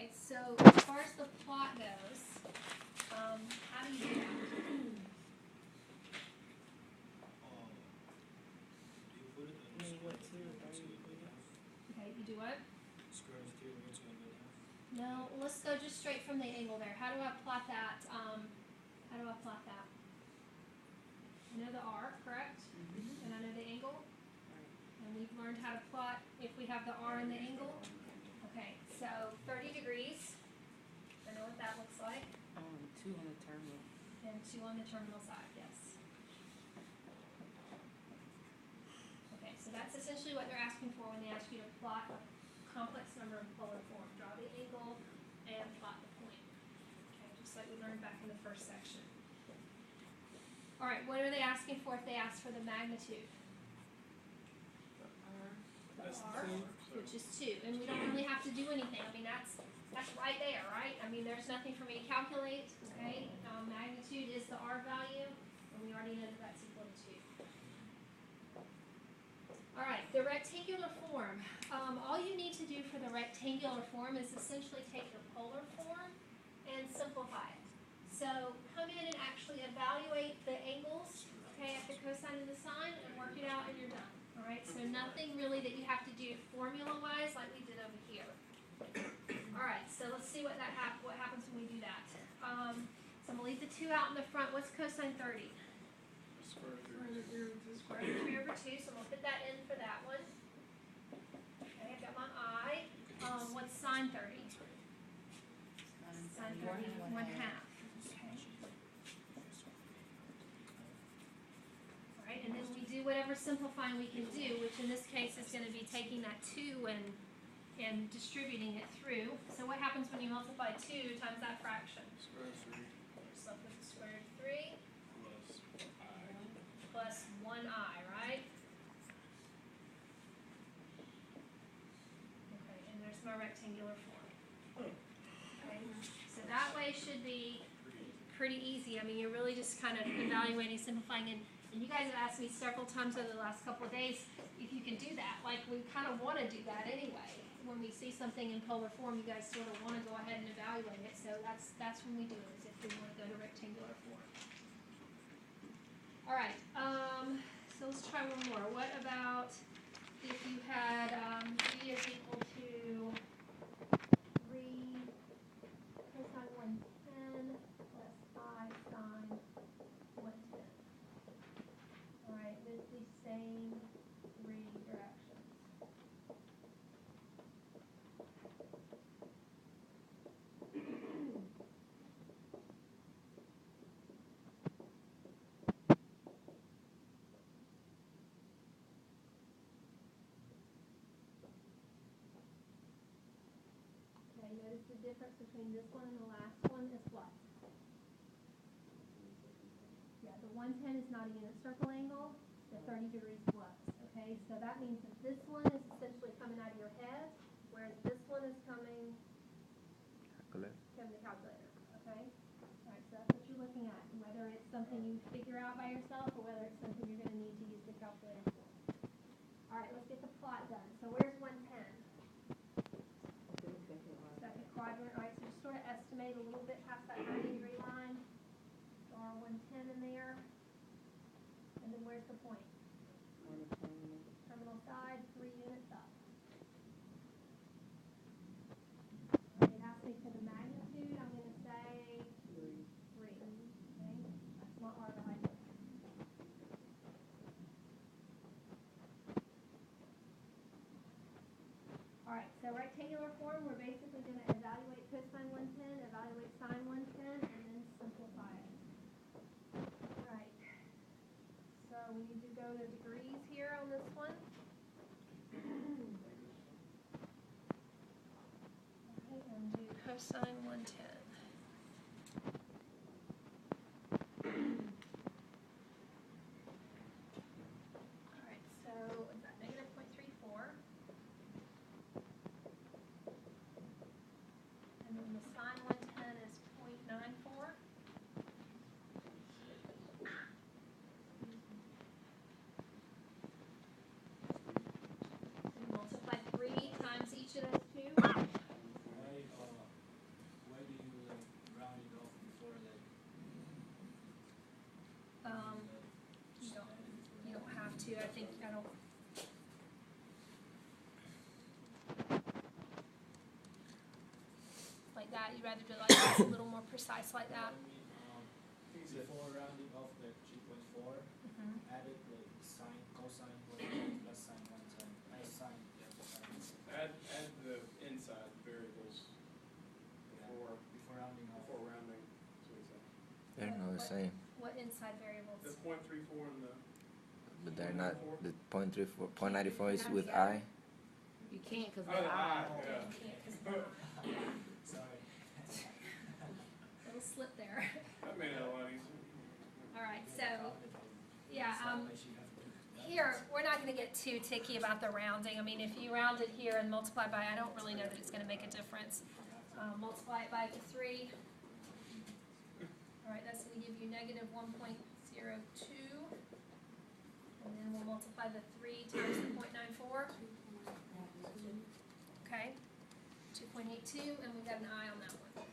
Okay, so as far as the plot goes, how do you do that? Okay, you do what? No, let's go just straight from the angle there. How do I plot that? I know the R, correct? And I know the angle. And we've learned how to plot if we have the R and the angle. Okay, so 30 degrees. I know what that looks like. 2 on the terminal. And 2 on the terminal side, yes. Okay, so that's essentially what they're asking for when they ask you to plot a complex number in polar form. Draw the angle and plot the point. Okay, just like we learned back in the first section. All right, what are they asking for if they ask for the magnitude? The R, which is 2. And we don't really have to do anything. I mean, that's right there, right? I mean, there's nothing for me to calculate, okay? Magnitude is the R value, and we already know that that's equal to 2. All right, the rectangular form. All you need to do for the rectangular form is essentially take your polar form and simplify it. So come in and actually evaluate the angles, okay, at the cosine and the sine, and work it out, and you're done. All right, so nothing really that you have to do formula-wise like we did over here. All right, so let's see what happens when we do that. So I'm gonna leave the 2 out in the front. What's cosine 30? Square root of 3 over 2. So I'm gonna put that in for that one. Okay, I've got my I. What's sine 30? Sine 30, 1/2. Okay. All right, and then we do whatever simplifying we can do, which in this case is going to be taking that 2 and distributing it through. So what happens when you multiply 2 times that fraction? Square root of 3. So I'll put the square root of 3 plus 1i, right? Okay, and there's my rectangular form. Okay, so that way should be pretty easy. I mean, you're really just kind of evaluating, simplifying, and you guys have asked me several times over the last couple of days if you can do that. Like, we kind of want to do that anyway. When we see something in polar form, you guys sort of want to go ahead and evaluate it. So that's when we do it, is if we want to go to rectangular form. All right, so let's try one more. What about if you had b is equal to 3 cosine 110 plus 5 sine 110. All right, with the same 3 directions. Okay, notice the difference between this one and the last one is what? Yeah, the 110 is not a unit circle angle. The 30 degrees was. Okay, so that means that this one is essentially coming out of your head, whereas this one is coming from the calculator. Okay? All right, so that's what you're looking at. Whether it's something you figure out by yourself or whether it's something you're going to need to use the calculator for. All right, let's get the plot done. So where's 110? Second quadrant. All right, so just sort of estimate a little bit past that 90-degree line. Throw our 110 in there. And then where's the point? Terminal side, 3 units up. All right, it asked me for the magnitude. I'm going to say 3. Okay, that's my R value. All right, so rectangular form, we're basically going to evaluate cosine 110, evaluate sine 110, and then simplify it. All right, so we need to go to degrees here on this one. Okay, and do cosine 110. All right, so is that negative 0.34? like that? You'd rather do it like this, a little more precise like that? Before rounding off the 3.4, added the sine, cosine, plus sine one time, sine the other side. Add the inside variables before Rounding off. rounding. That's what he said. They're not the same, What inside variables? The 0.34 and the but they're not. The 0.34, 0.94 is with I. You can't because oh, the I, Little Sorry. slip there. that made it a lot easier. Alright, so, yeah, here, we're not gonna get too ticky about the rounding. I mean, if you round it here and multiply by, I don't really know that it's gonna make a difference. Multiply it by the 3. Alright, that's gonna give you negative 1.02. And then we'll multiply the 3 times the 0.94. Okay, 2.82, and we've got an I on that one.